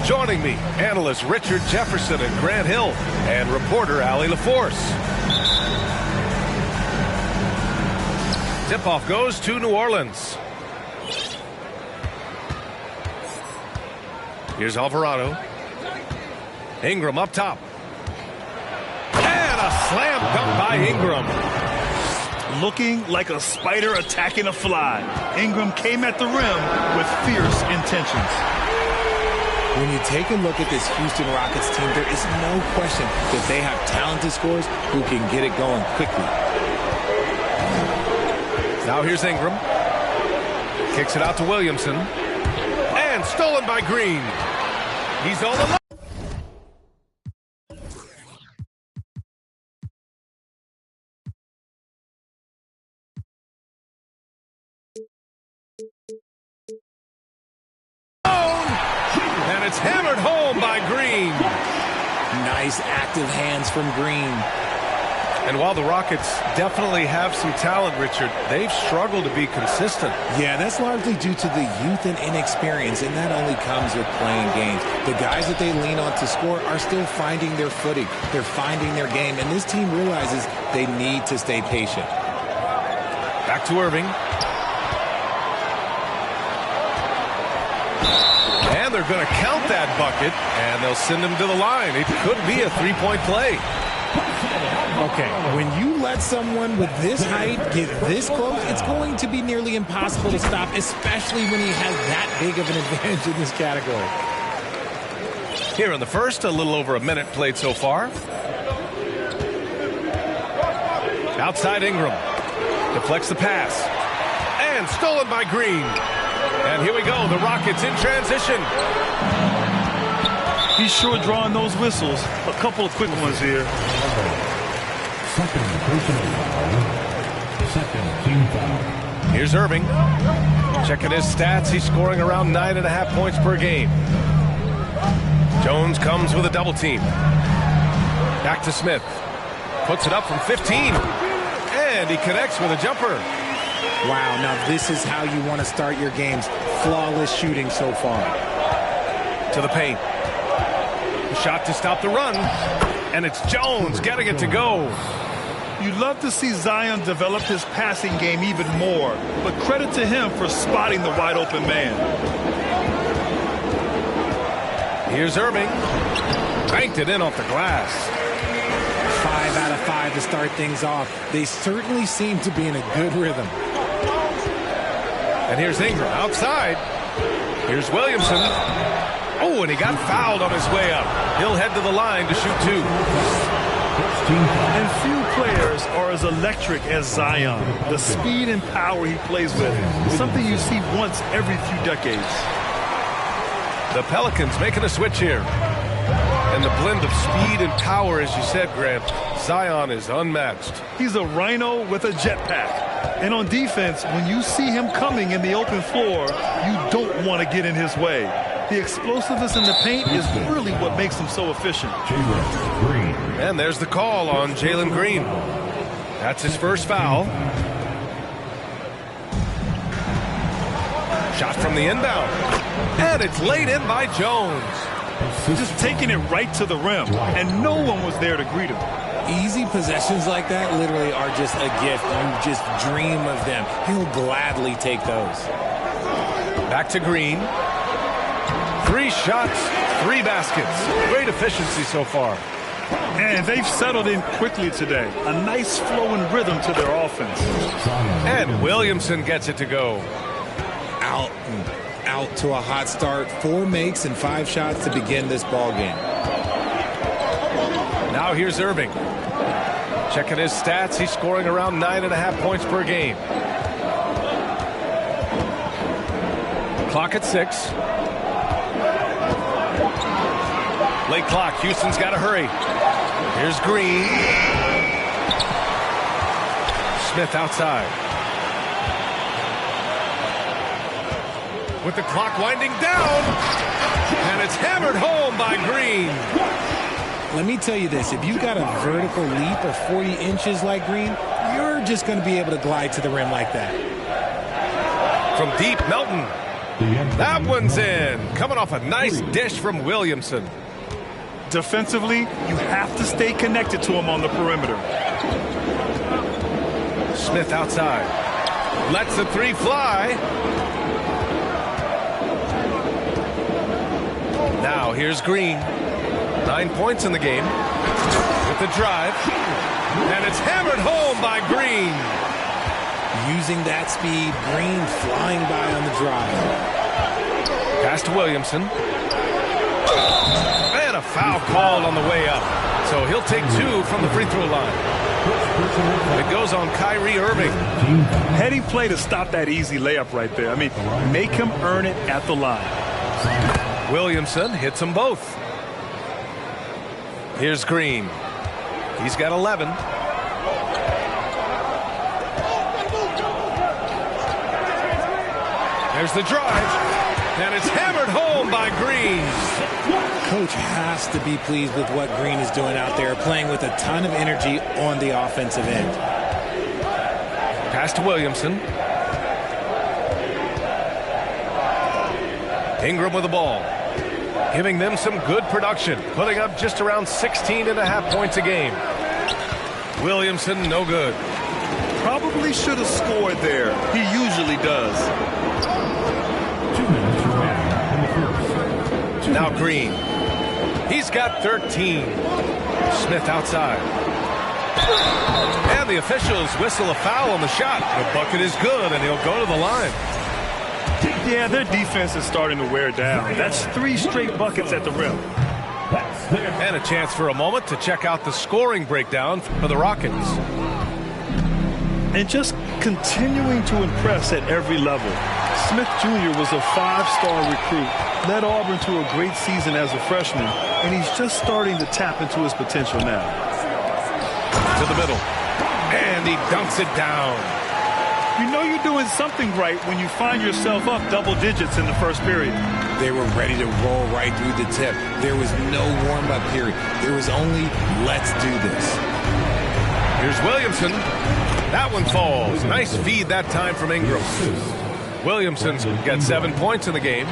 Joining me, analyst Richard Jefferson and Grant Hill, and reporter Allie LaForce. Tip-off goes to New Orleans. Here's Alvarado. Ingram up top. And a slam dunk by Ingram. Looking like a spider attacking a fly. Ingram came at the rim with fierce intentions. When you take a look at this Houston Rockets team, there is no question that they have talented scorers who can get it going quickly. Now here's Ingram. Kicks it out to Williamson. And stolen by Green. He's all alone. And it's hammered home by Green. Nice active hands from Green. And while the Rockets definitely have some talent, Richard, they've struggled to be consistent. Yeah, that's largely due to the youth and inexperience, and that only comes with playing games. The guys that they lean on to score are still finding their footing. They're finding their game, and this team realizes they need to stay patient. Back to Irving. And they're going to count that bucket, and they'll send him to the line. It could be a three-point play. Okay, when you let someone with this height get this close, it's going to be nearly impossible to stop, especially when he has that big of an advantage in this category. Here in the first, a little over a minute played so far. Outside Ingram. Deflects the pass. And stolen by Green. And here we go, the Rockets in transition. He's sure drawing those whistles. A couple of quick ones here. Second team foul. Here's Irving. Checking his stats, he's scoring around 9.5 points per game. Jones comes with a double team. Back to Smith. Puts it up from 15. And he connects with a jumper. Wow, now this is how you want to start your games. Flawless shooting so far. To the paint. A shot to stop the run. And it's Jones getting it to go. You'd love to see Zion develop his passing game even more, but credit to him for spotting the wide open man. Here's Irving. Banked it in off the glass. 5 out of 5 to start things off. They certainly seem to be in a good rhythm. And here's Ingram outside. Here's Williamson. Oh, and he got fouled on his way up. He'll head to the line to shoot two. And few players are as electric as Zion. The speed and power he plays with is something you see once every few decades. The Pelicans making a switch here. And the blend of speed and power, as you said, Grant, Zion is unmatched. He's a rhino with a jetpack. And on defense, when you see him coming in the open floor, you don't want to get in his way. The explosiveness in the paint is really what makes him so efficient. And there's the call on Jalen Green. That's his first foul. Shot from the inbound. And it's laid in by Jones. Just taking it right to the rim, and no one was there to greet him. Easy possessions like that literally are just a gift. You just dream of them. He'll gladly take those. Back to Green. 3 shots, 3 baskets. Great efficiency so far. And they've settled in quickly today. A nice flow and rhythm to their offense. And Williamson gets it to go. Out to a hot start. 4 makes and 5 shots to begin this ball game. Now here's Irving. Checking his stats, he's scoring around 9.5 points per game. Clock at 6. Late clock. Houston's got to hurry. Here's Green. Smith outside. With the clock winding down. And it's hammered home by Green. Let me tell you this. If you've got a vertical leap of 40 inches like Green, you're just going to be able to glide to the rim like that. From deep, Melton. That one's in. Coming off a nice dish from Williamson. Defensively, you have to stay connected to him on the perimeter. Smith outside. Lets the three fly. Now here's Green. 9 points in the game. With the drive. And it's hammered home by Green. Using that speed, Green flying by on the drive. Pass to Williamson. And a foul called on the way up. So he'll take 2 from the free throw line. It goes on Kyrie Irving. Heady play to stop that easy layup right there. I mean, make him earn it at the line. Williamson hits them both. Here's Green. He's got 11. There's the drive. And it's hammered home by Green. Coach has to be pleased with what Green is doing out there, playing with a ton of energy on the offensive end. Pass to Williamson. Ingram with the ball. Giving them some good production. Putting up just around 16.5 points a game. Williamson, no good. Probably should have scored there. He usually does. 2 minutes remaining in the first. Now Green. He's got 13. Smith outside. And the officials whistle a foul on the shot. The bucket is good, and he'll go to the line. Yeah, their defense is starting to wear down. That's 3 straight buckets at the rim. And a chance for a moment to check out the scoring breakdown for the Rockets. And just continuing to impress at every level. Smith Jr. was a 5-star recruit, led Auburn to a great season as a freshman, and he's just starting to tap into his potential now. To the middle. And he dunks it down. You know you're doing something right when you find yourself up double digits in the first period. They were ready to roll right through the tip. There was no warm-up period. There was only, let's do this. Here's Williamson. That one falls. Nice feed that time from Ingram. Williamson's got 7 points in the game.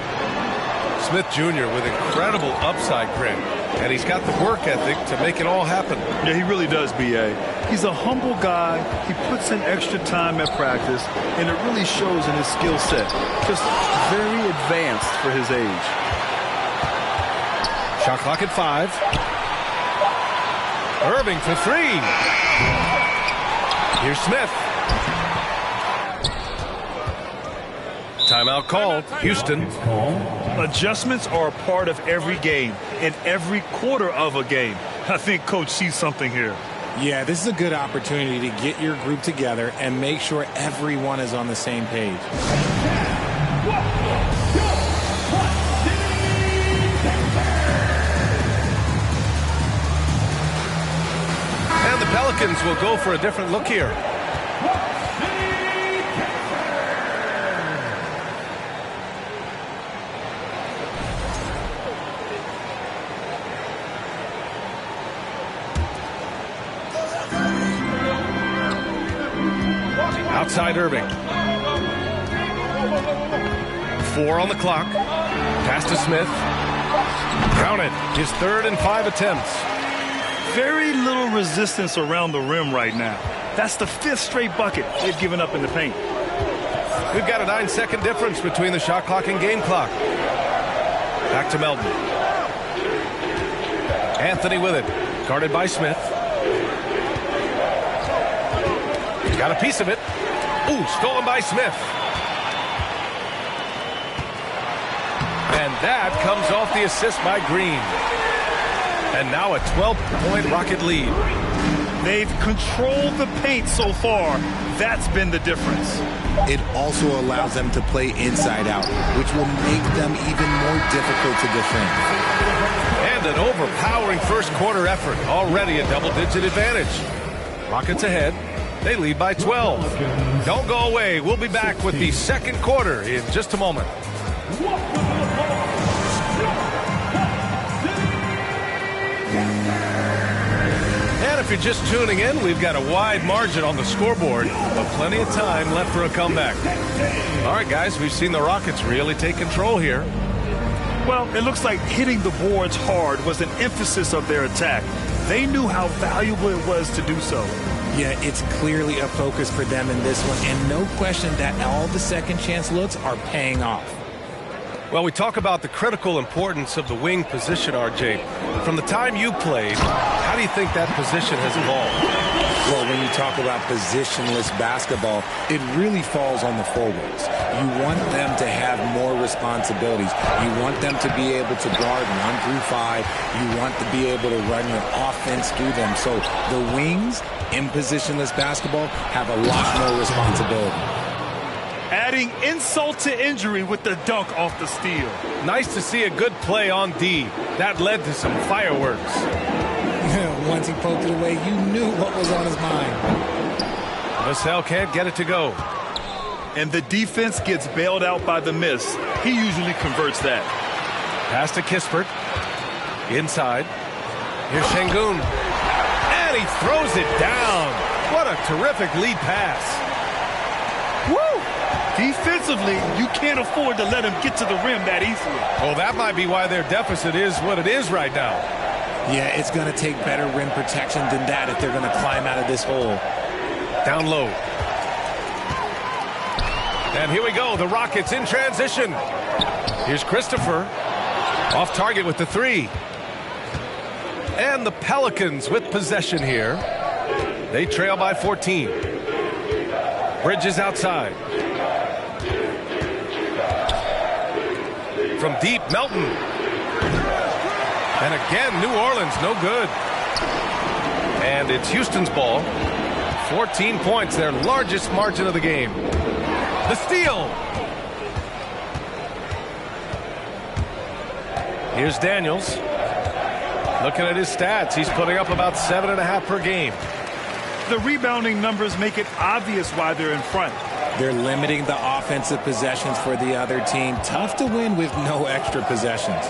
Smith Jr. with incredible upside grit. And he's got the work ethic to make it all happen. Yeah, he really does, B.A. He's a humble guy. He puts in extra time at practice, and it really shows in his skill set. Just very advanced for his age. Shot clock at 5. Irving for 3. Here's Smith. Timeout called. Houston. Adjustments are a part of every game and every quarter of a game. I think Coach sees something here. Yeah, this is a good opportunity to get your group together and make sure everyone is on the same page. And the Pelicans will go for a different look here. Outside Irving. 4 on the clock. Pass to Smith. Count it. His 3rd and 5 attempts. Very little resistance around the rim right now. That's the 5th straight bucket they've given up in the paint. We've got a 9-second difference between the shot clock and game clock. Back to Melton. Anthony with it. Guarded by Smith. Got a piece of it. Ooh, stolen by Smith. And that comes off the assist by Green. And now a 12-point Rocket lead. They've controlled the paint so far. That's been the difference. It also allows them to play inside out, which will make them even more difficult to defend. And an overpowering first quarter effort. Already a double-digit advantage. Rockets ahead. They lead by 12. Don't go away. We'll be back with the second quarter in just a moment. And if you're just tuning in, we've got a wide margin on the scoreboard, but plenty of time left for a comeback. All right, guys, we've seen the Rockets really take control here. Well, it looks like hitting the boards hard was an emphasis of their attack. They knew how valuable it was to do so. Yeah, it's clearly a focus for them in this one, and no question that all the second chance looks are paying off. Well, we talk about the critical importance of the wing position, RJ. From the time you played, how do you think that position has evolved? Well, when you talk about positionless basketball, it really falls on the forwards. You want them to have more responsibilities. You want them to be able to guard 1 through 5. You want to be able to run your offense through them. So the wings in positionless basketball have a lot more responsibility. Adding insult to injury with the dunk off the steal. Nice to see a good play on D. That led to some fireworks. Once he poked it away, you knew what was on his mind. Vassell can't get it to go. And the defense gets bailed out by the miss. He usually converts that. Pass to Kispert. Inside. Here's Şengün. And he throws it down. What a terrific lead pass. Woo! Defensively, you can't afford to let him get to the rim that easily. Well, that might be why their deficit is what it is right now. Yeah, it's going to take better rim protection than that if they're going to climb out of this hole. Down low. And here we go, the Rockets in transition. Here's Christopher. Off target with the 3. And the Pelicans with possession here. They trail by 14. Bridges outside. From deep, Melton. And again, New Orleans, no good. And it's Houston's ball. 14 points, their largest margin of the game. The steal. Here's Daniels. Looking at his stats, he's putting up about 7.5 per game. The rebounding numbers make it obvious why they're in front. They're limiting the offensive possessions for the other team. Tough to win with no extra possessions.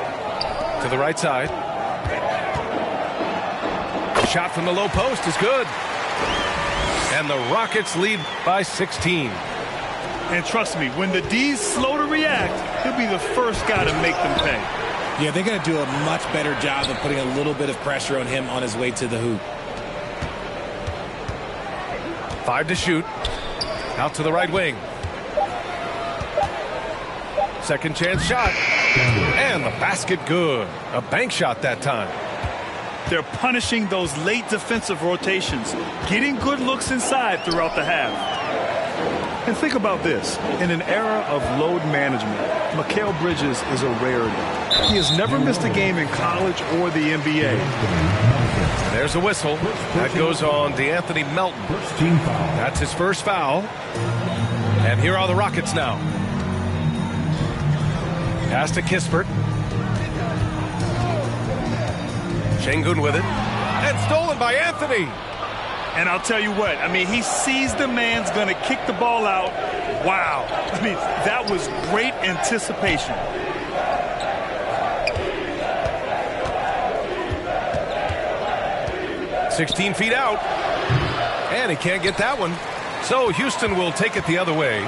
To the right side. Shot from the low post is good. And the Rockets lead by 16. And trust me, when the D's slow to react, he'll be the first guy to make them pay. Yeah, they're going to do a much better job of putting a little bit of pressure on him on his way to the hoop. 5 to shoot. Out to the right wing. Second chance shot. And the basket good. A bank shot that time. They're punishing those late defensive rotations, getting good looks inside throughout the half. And think about this. In an era of load management, Mikal Bridges is a rarity. He has never missed a game in college or the NBA. There's a whistle. That goes on DeAnthony Melton. That's his first foul. And here are the Rockets now. Pass to Kispert. Şengün with it. And stolen by Anthony. And I'll tell you what, I mean, he sees the man's going to kick the ball out. Wow. I mean, that was great anticipation. "16 feet out." And he can't get that one. So Houston will take it the other way.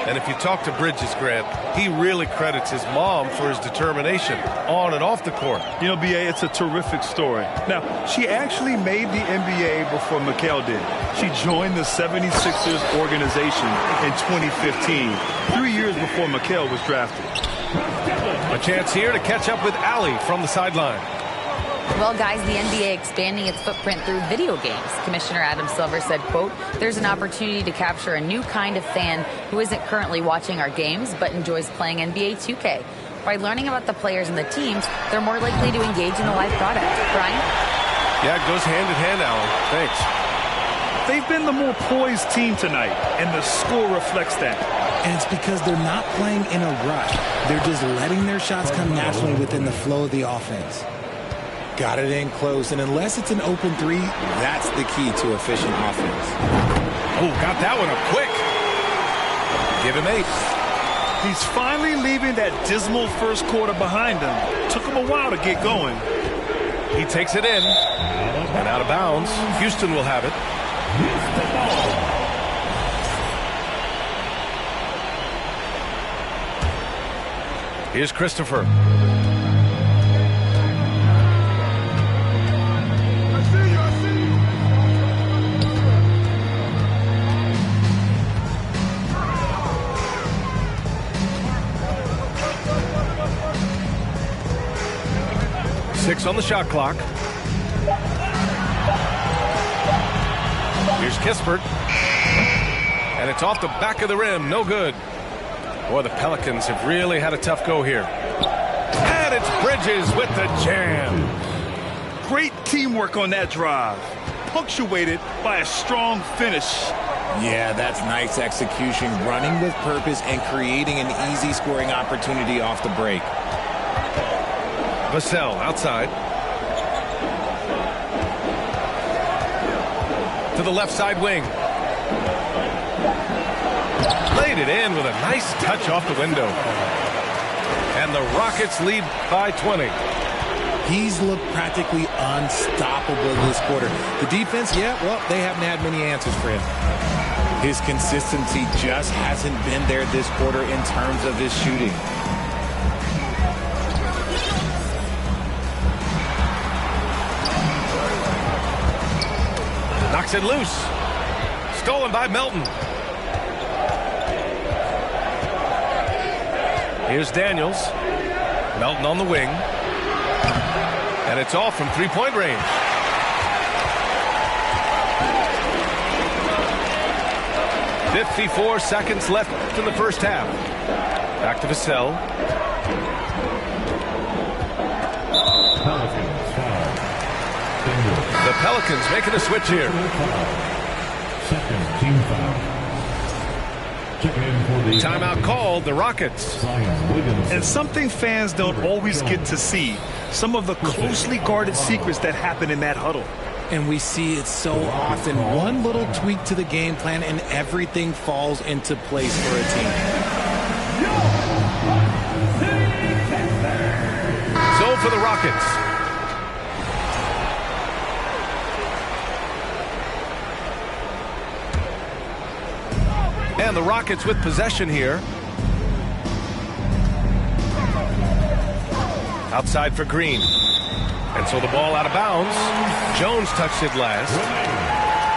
And if you talk to Bridges, Grant, he really credits his mom for his determination on and off the court. You know, B.A., it's a terrific story. Now, she actually made the NBA before Mikal did. She joined the 76ers organization in 2015, 3 years before Mikal was drafted. A chance here to catch up with Allie from the sideline. Well, guys, the NBA expanding its footprint through video games. Commissioner Adam Silver said, quote, "There's an opportunity to capture a new kind of fan who isn't currently watching our games but enjoys playing NBA 2K. By learning about the players and the teams, they're more likely to engage in the live product. Brian? Yeah, it goes hand in hand, Alan. Thanks. They've been the more poised team tonight, and the score reflects that. And it's because they're not playing in a rush. They're just letting their shots come naturally within the flow of the offense. Got it in close, and unless it's an open three, that's the key to efficient offense. Oh, got that one up quick. Give him 8. He's finally leaving that dismal first quarter behind him. Took him a while to get going. He takes it in and out of bounds. Houston will have it. Here's Christopher. Six on the shot clock. Here's Kispert. And it's off the back of the rim. No good. Boy, the Pelicans have really had a tough go here. And it's Bridges with the jam. Great teamwork on that drive. Punctuated by a strong finish. Yeah, that's nice execution. Running with purpose and creating an easy scoring opportunity off the break. Vassell outside. To the left side wing. Laid it in with a nice touch off the window. And the Rockets lead by 20. He's looked practically unstoppable this quarter. The defense, yeah, well, they haven't had many answers for him. His consistency just hasn't been there this quarter in terms of his shooting. Knocks it loose. Stolen by Melton. Here's Daniels. Melton on the wing. And it's off from three-point range. .54 seconds left in the first half. Back to Vassell. The Pelicans making a switch here. Second team foul. Checking in for the Timeout called, the Rockets. And something fans don't always get to see. Some of the closely guarded secrets that happen in that huddle. And we see it so often. One little tweak to the game plan and everything falls into place for a team. So for the Rockets. And the Rockets with possession here. Outside for Green. And so the ball out of bounds. Jones touched it last.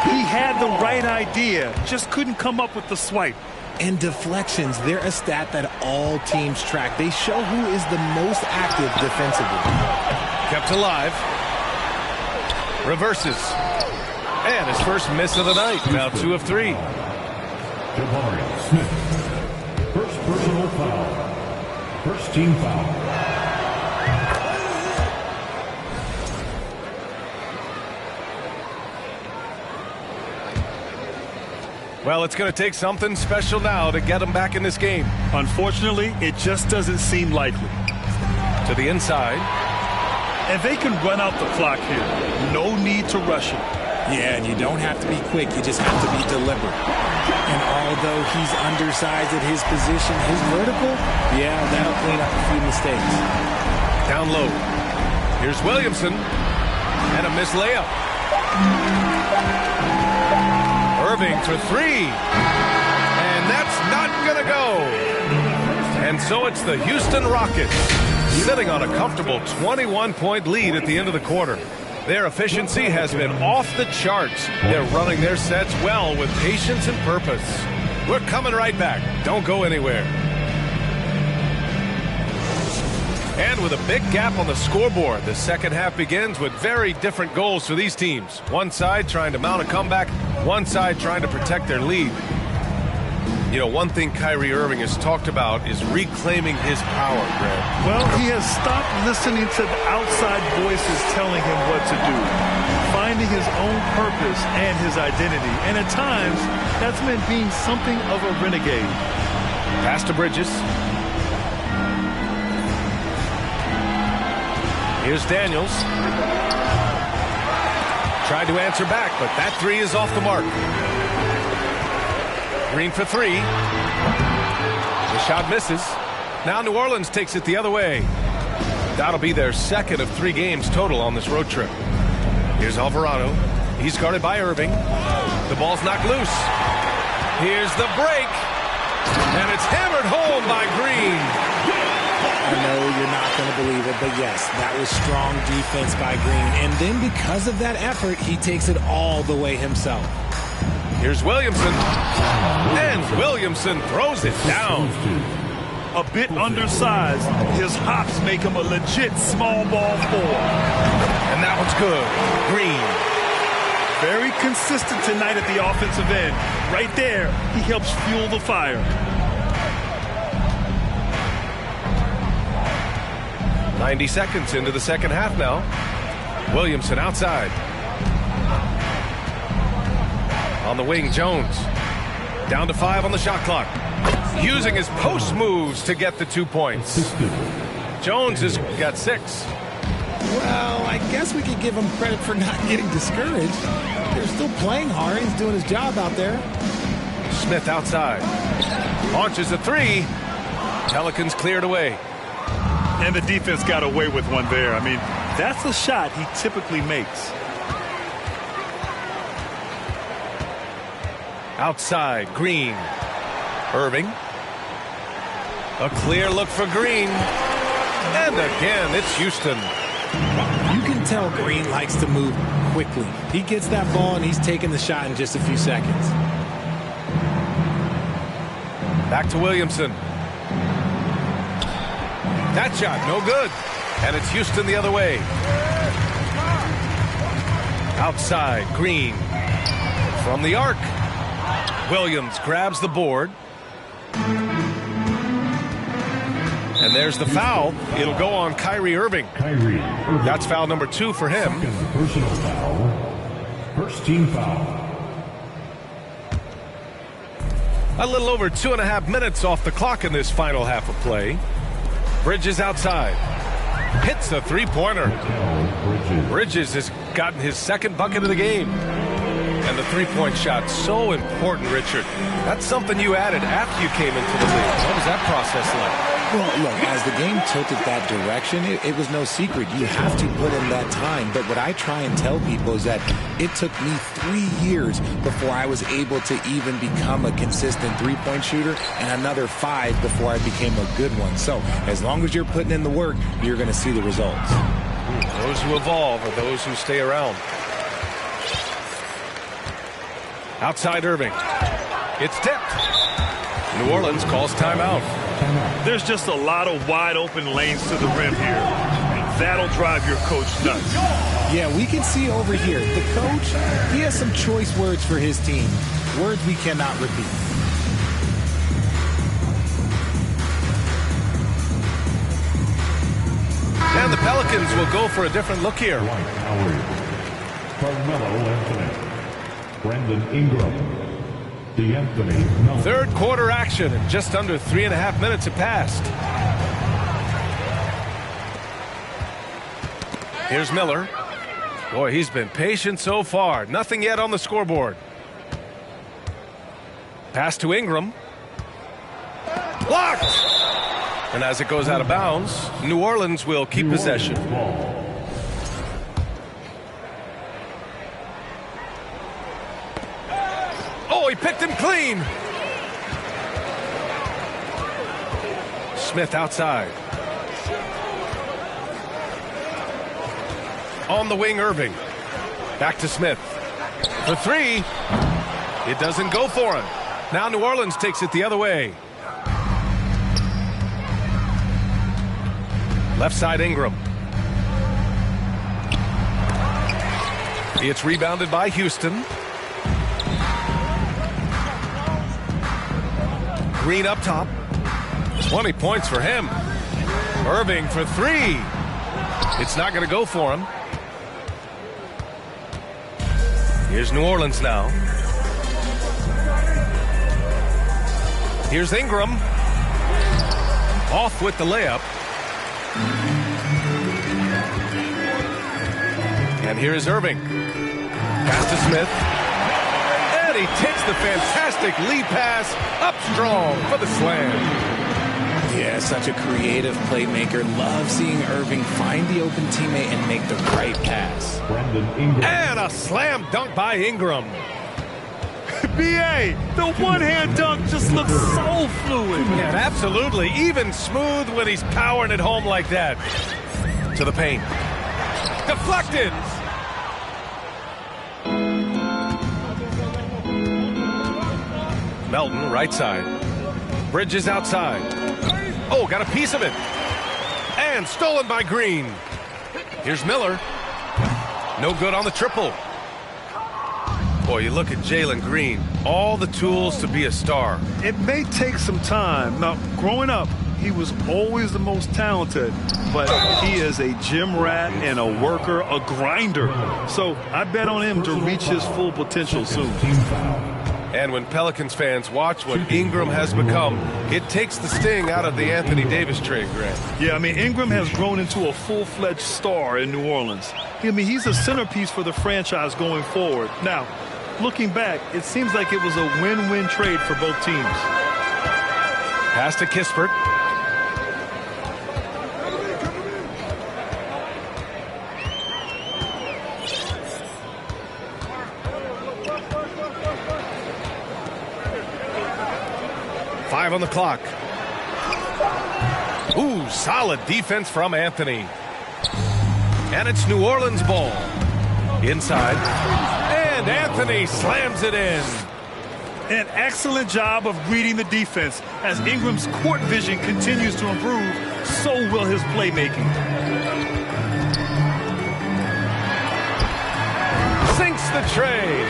He had the right idea, just couldn't come up with the swipe. And deflections, they're a stat that all teams track. They show who is the most active defensively. Kept alive. Reverses. And his first miss of the night. Now 2 of 3. Jabari Smith. First personal foul. First team foul. Well, it's going to take something special now to get him back in this game. Unfortunately, it just doesn't seem likely. To the inside. And they can run out the clock here. No need to rush it. Yeah, and you don't have to be quick. You just have to be deliberate. And although he's undersized at his position, his vertical, yeah, that'll clean up a few mistakes. Down low. Here's Williamson. And a missed layup. Irving for 3. And that's not going to go. And so it's the Houston Rockets sitting on a comfortable 21-point lead at the end of the quarter. Their efficiency has been off the charts. They're running their sets well with patience and purpose. We're coming right back. Don't go anywhere. And with a big gap on the scoreboard, the second half begins with very different goals for these teams. One side trying to mount a comeback, one side trying to protect their lead. You know, one thing Kyrie Irving has talked about is reclaiming his power, Greg. Well, he has stopped listening to the outside voices telling him what to do, finding his own purpose and his identity. And at times, that's meant being something of a renegade. Pass to Bridges. Here's Daniels. Tried to answer back, but that three is off the mark. Green for three. The shot misses. Now New Orleans takes it the other way. That'll be their second of 3 games total on this road trip. Here's Alvarado. He's guarded by Irving. The ball's knocked loose. Here's the break. And it's hammered home by Green. I know you're not going to believe it, but yes, that was strong defense by Green. And then because of that effort, he takes it all the way himself. Here's Williamson. And Williamson throws it down. A bit undersized. His hops make him a legit small ball 4. And that one's good. Green. Very consistent tonight at the offensive end. Right there, he helps fuel the fire. 90 seconds into the second half now. Williamson outside. On the wing, Jones. Down to 5 on the shot clock. Using his post moves to get the 2 points. Jones has got 6. Well, I guess we could give him credit for not getting discouraged. They're still playing hard. He's doing his job out there. Smith outside. Launches a 3. Pelicans cleared away. And the defense got away with one there. I mean, that's a shot he typically makes. Outside, Green. Irving. A clear look for Green. And again, it's Houston. You can tell Green likes to move quickly. He gets that ball and he's taking the shot in just a few seconds. Back to Williamson. That shot, no good. And it's Houston the other way. Outside, Green. From the arc. Williams grabs the board. And there's the foul. It'll go on Kyrie Irving. That's foul number 2 for him. Second personal foul. First team foul. A little over 2.5 minutes off the clock in this final half of play. Bridges outside. Hits a 3-pointer. Bridges has gotten his second bucket of the game. And the 3-point shot, so important, Richard. That's something you added after you came into the league. What was that process like? Well, look, as the game tilted that direction, it was no secret. You have to put in that time. But what I try and tell people is that it took me 3 years before I was able to even become a consistent 3-point shooter, and another 5 before I became a good one. So as long as you're putting in the work, you're going to see the results. Those who evolve are those who stay around. Outside Irving. It's tipped. New Orleans calls timeout. There's just a lot of wide open lanes to the rim here. And that'll drive your coach nuts. Yeah, we can see over here. The coach, he has some choice words for his team. Words we cannot repeat. And the Pelicans will go for a different look here. Dwight Howard. Carmelo Anthony. Brandon Ingram. D'Anthony Melton. Third quarter action, and just under 3.5 minutes have passed. Here's Miller. Boy, he's been patient so far. Nothing yet on the scoreboard. Pass to Ingram. Blocked! And as it goes out of bounds, New Orleans will keep possession. Oh, he picked him clean. Smith outside. On the wing, Irving. Back to Smith. For 3. It doesn't go for him. Now New Orleans takes it the other way. Left side, Ingram. It's rebounded by Houston. Green up top. 20 points for him. Irving for three. It's not going to go for him. Here's New Orleans now. Here's Ingram. Off with the layup. And here is Irving. Pass to Smith. And he takes the fantastic lead pass up strong for the slam. Yeah, such a creative playmaker. Love seeing Irving find the open teammate and make the right pass. And a slam dunk by Ingram. B.A., the one-hand dunk just looks so fluid. Yeah, absolutely. Even smooth when he's powering it home like that. To the paint. Deflected. Melton, right side. Bridges outside. Oh, got a piece of it. And stolen by Green. Here's Miller. No good on the triple. Boy, you look at Jalen Green. All the tools to be a star. It may take some time. Now, growing up, he was always the most talented, but he is a gym rat and a worker, a grinder. So I bet on him to reach his full potential soon. And when Pelicans fans watch what Ingram has become, it takes the sting out of the Anthony Davis trade, Grant. Yeah, I mean, Ingram has grown into a full-fledged star in New Orleans. I mean, he's a centerpiece for the franchise going forward. Now, looking back, it seems like it was a win-win trade for both teams. Pass to Kispert. Five on the clock. Ooh, solid defense from Anthony. And it's New Orleans ball. Inside. And Anthony slams it in. An excellent job of reading the defense. As Ingram's court vision continues to improve, so will his playmaking. Sinks the trade.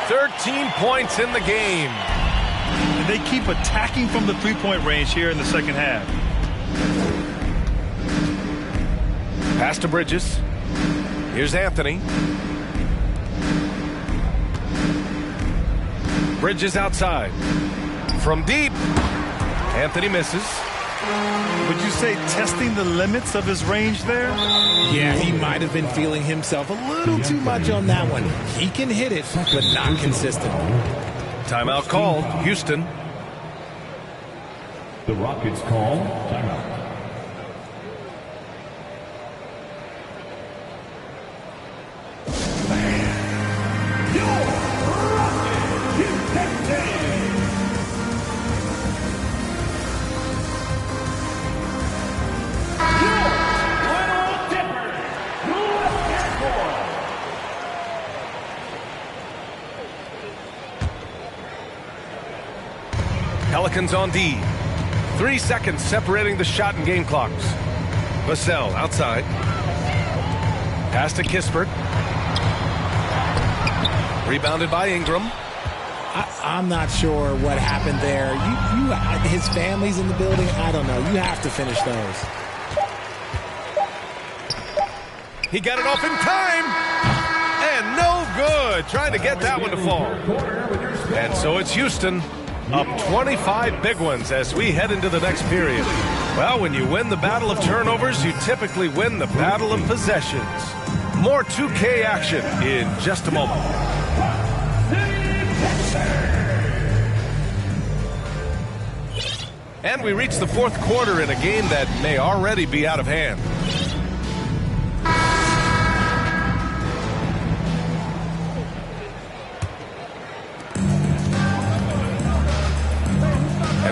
13 points in the game. And they keep attacking from the three-point range here in the second half. Pass to Bridges. Here's Anthony. Bridges outside. From deep. Anthony misses. Would you say testing the limits of his range there? Yeah, he might have been feeling himself a little too much on that one. He can hit it, but not consistent. Timeout called. Houston. The Rockets call timeout. Pelicans on D. 3 seconds separating the shot and game clocks. Vassell outside. Pass to Kispert. Rebounded by Ingram. I'm not sure what happened there. His family's in the building. I don't know. You have to finish those. He got it off in time. And no good. Trying to get that one to fall. And so it's Houston. Up 25 big ones as we head into the next period. Well, when you win the battle of turnovers, you typically win the battle of possessions. More 2K action in just a moment. And we reach the fourth quarter in a game that may already be out of hand.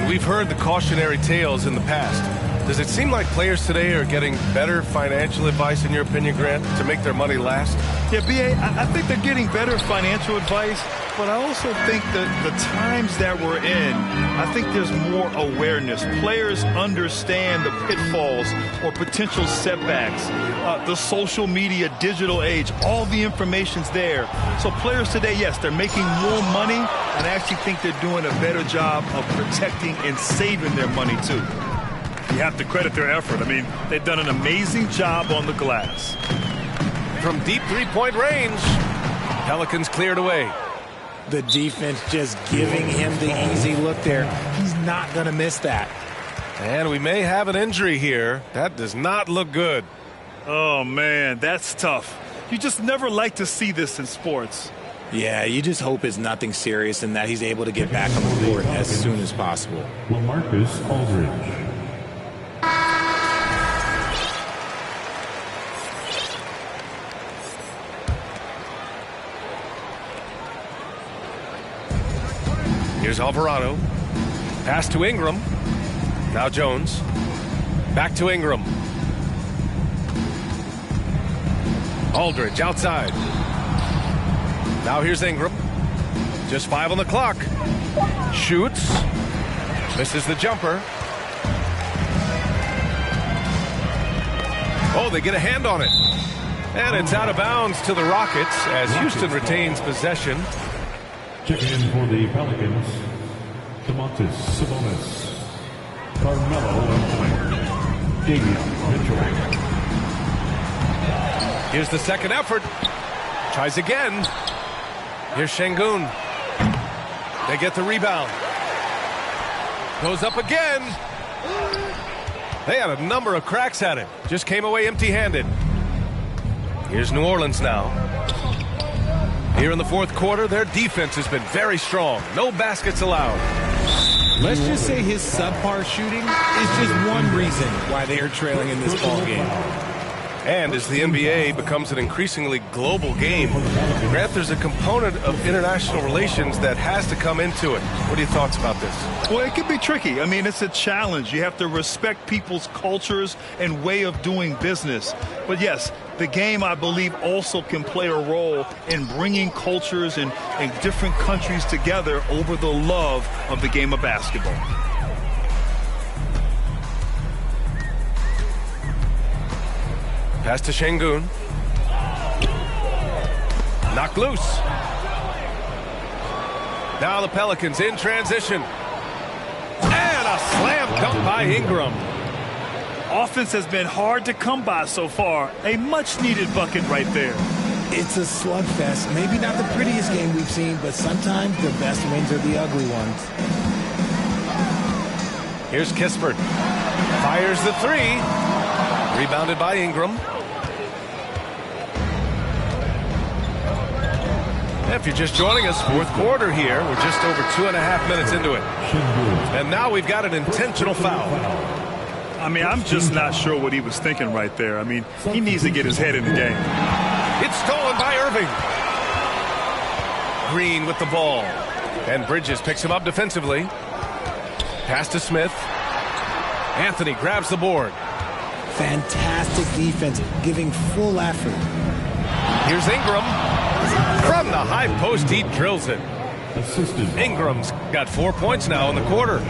We've heard the cautionary tales in the past. Does it seem like players today are getting better financial advice, in your opinion, Grant, to make their money last? Yeah, B.A., I think they're getting better financial advice, but I also think that the times that we're in I think there's more awareness. Players understand the pitfalls or potential setbacks. The social media, digital age, all the information's there. So players today, yes, they're making more money, and I actually think they're doing a better job of protecting and saving their money too. You have to credit their effort. I mean, they've done an amazing job on the glass. From deep three-point range, Pelicans cleared away. The defense just giving him the easy look there. He's not going to miss that. And we may have an injury here. That does not look good. Oh, man, that's tough. You just never like to see this in sports. Yeah, you just hope it's nothing serious and that he's able to get back on the court as soon as possible. LaMarcus Aldridge. Here's Alvarado. Pass to Ingram. Now Jones. Back to Ingram. Aldridge outside. Now here's Ingram. Just 5 on the clock. Shoots. Misses the jumper. Oh, they get a hand on it. And it's out of bounds to the Rockets as Houston retains possession. Checking in for the Pelicans, Domantas Sabonis, Carmelo Anthony, Davion Mitchell. Here's the second effort. Tries again. Here's Şengün. They get the rebound. Goes up again. They had a number of cracks at it. Just came away empty-handed. Here's New Orleans now. Here in the fourth quarter, their defense has been very strong. No baskets allowed. Let's just say his subpar shooting is just one reason why they are trailing in this ball game. And as the NBA becomes an increasingly global game, Grant, there's a component of international relations that has to come into it. What are your thoughts about this? Well, it can be tricky. I mean, it's a challenge. You have to respect people's cultures and way of doing business. But yes, the game, I believe, also can play a role in bringing cultures and different countries together over the love of the game of basketball. Pass to Şengün. Knocked loose. Now the Pelicans in transition. And a slam dunk by Ingram. Offense has been hard to come by so far. A much-needed bucket right there. It's a slugfest. Maybe not the prettiest game we've seen, but sometimes the best wins are the ugly ones. Here's Kispert. Fires the three. Rebounded by Ingram. If you're just joining us, fourth quarter here. We're just over 2.5 minutes into it. And now we've got an intentional foul. I mean, I'm just not sure what he was thinking right there. I mean, he needs to get his head in the game. It's stolen by Irving. Green with the ball. And Bridges picks him up defensively. Pass to Smith. Anthony grabs the board. Fantastic defense, giving full effort. Here's Ingram. From the high post, he drills it. Ingram's got 4 points now in the quarter.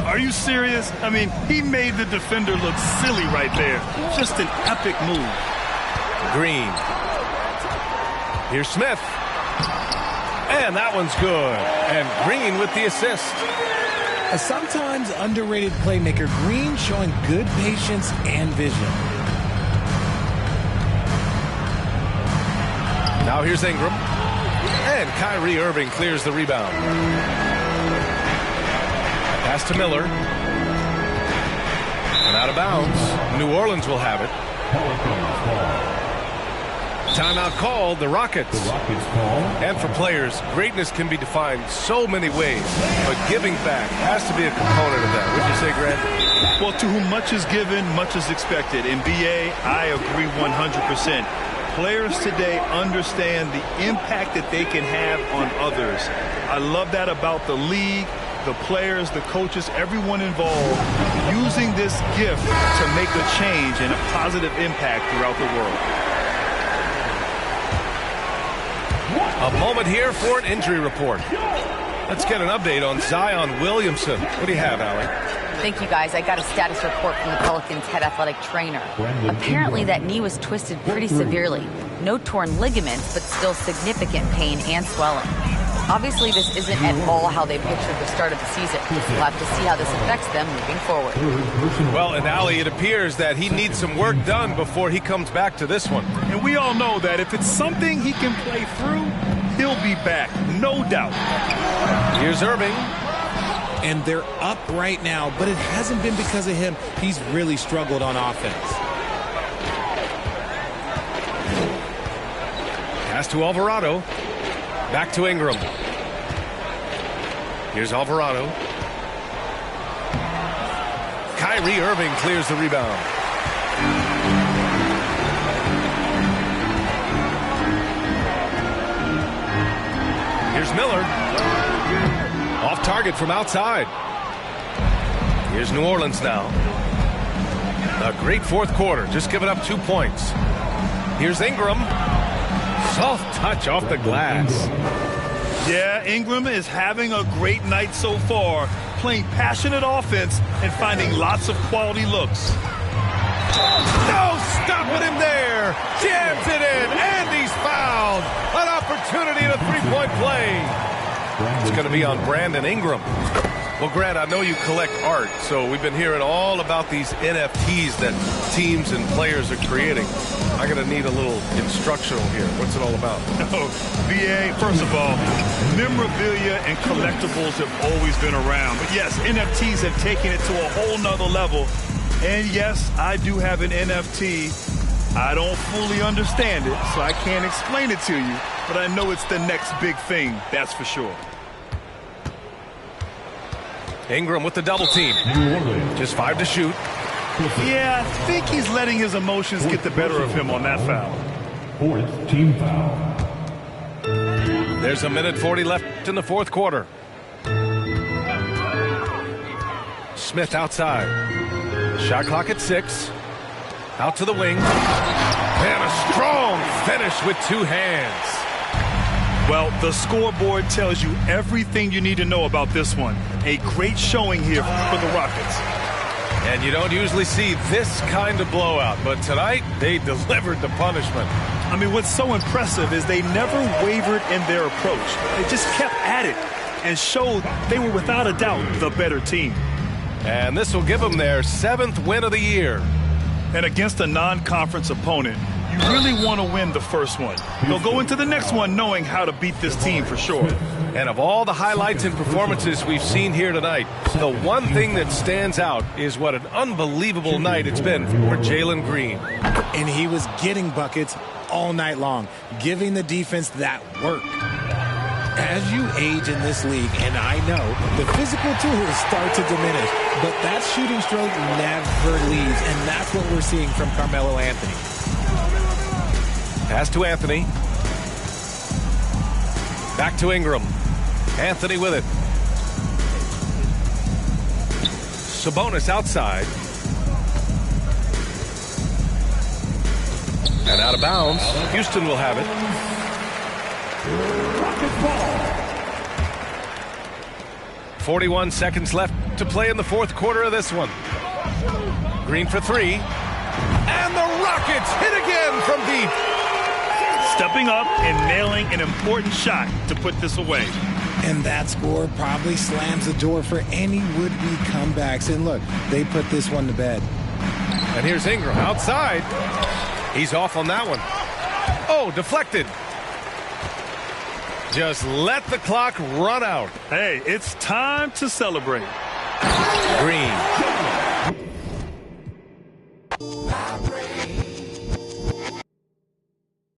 Are you serious? I mean, he made the defender look silly right there. Just an epic move. Green. Here's Smith. And that one's good. And Green with the assist. A sometimes underrated playmaker, Green showing good patience and vision. Now here's Ingram. And Kyrie Irving clears the rebound. Pass to Miller. And out of bounds. New Orleans will have it. Timeout called, the Rockets. And for players, greatness can be defined so many ways, but giving back has to be a component of that. Would you say, Grant? Well, to whom much is given, much is expected. In BA, I agree 100%. Players today understand the impact that they can have on others. I love that about the league, the players, the coaches, everyone involved, using this gift to make a change and a positive impact throughout the world. A moment here for an injury report. Let's get an update on Zion Williamson. What do you have, Allie? Thank you, guys. I got a status report from the Pelicans head athletic trainer. Apparently, that knee was twisted pretty severely. No torn ligaments, but still significant pain and swelling. Obviously, this isn't at all how they pictured the start of the season. We'll have to see how this affects them moving forward. Well, and Allie, it appears that he needs some work done before he comes back to this one. And we all know that if it's something he can play through, he'll be back, no doubt. Here's Irving. And they're up right now, but it hasn't been because of him. He's really struggled on offense. Pass to Alvarado. Back to Ingram. Here's Alvarado. Kyrie Irving clears the rebound. Here's Miller. Off target from outside. Here's New Orleans now. A great fourth quarter. Just giving up 2 points. Here's Ingram. Soft touch off the glass. Yeah, Ingram is having a great night so far, playing passionate offense and finding lots of quality looks. No, stopping him there. Jams it in, and he's fouled. An opportunity and a three-point play. It's going to be on Brandon Ingram. Well, Grant, I know you collect art, so we've been hearing all about these NFTs that teams and players are creating. I'm going to need a little instructional here. What's it all about? Oh, VA, first of all, memorabilia and collectibles have always been around. But yes, NFTs have taken it to a whole nother level. And yes, I do have an NFT. I don't fully understand it, so I can't explain it to you. But I know it's the next big thing, that's for sure. Ingram with the double team. Just 5 to shoot. Yeah, I think he's letting his emotions get the better of him on that foul. Fourth team foul. There's 1:40 left in the fourth quarter. Smith outside. Shot clock at 6. Out to the wing. And a strong finish with 2 hands. Well, the scoreboard tells you everything you need to know about this one. A great showing here for the Rockets. And you don't usually see this kind of blowout, but tonight they delivered the punishment. I mean, what's so impressive is they never wavered in their approach. They just kept at it and showed they were without a doubt the better team. And this will give them their 7th win of the year. And against a non-conference opponent, you really want to win the first one. They'll go into the next one knowing how to beat this team for sure. And of all the highlights and performances we've seen here tonight, the one thing that stands out is what an unbelievable night it's been for Jalen Green. And he was getting buckets all night long, giving the defense that work. As you age in this league, and I know, the physical tools start to diminish, but that shooting stroke never leaves, and that's what we're seeing from Carmelo Anthony. Pass to Anthony. Back to Ingram. Anthony with it. Sabonis outside. And out of bounds. Houston will have it. 41 seconds left to play in the fourth quarter of this one. Green for 3. And the Rockets hit again from deep. Stepping up and nailing an important shot to put this away. And that score probably slams the door for any would-be comebacks. And look, they put this one to bed. And here's Ingram outside. He's off on that one. Oh, deflected. Just let the clock run out. Hey, it's time to celebrate. Green.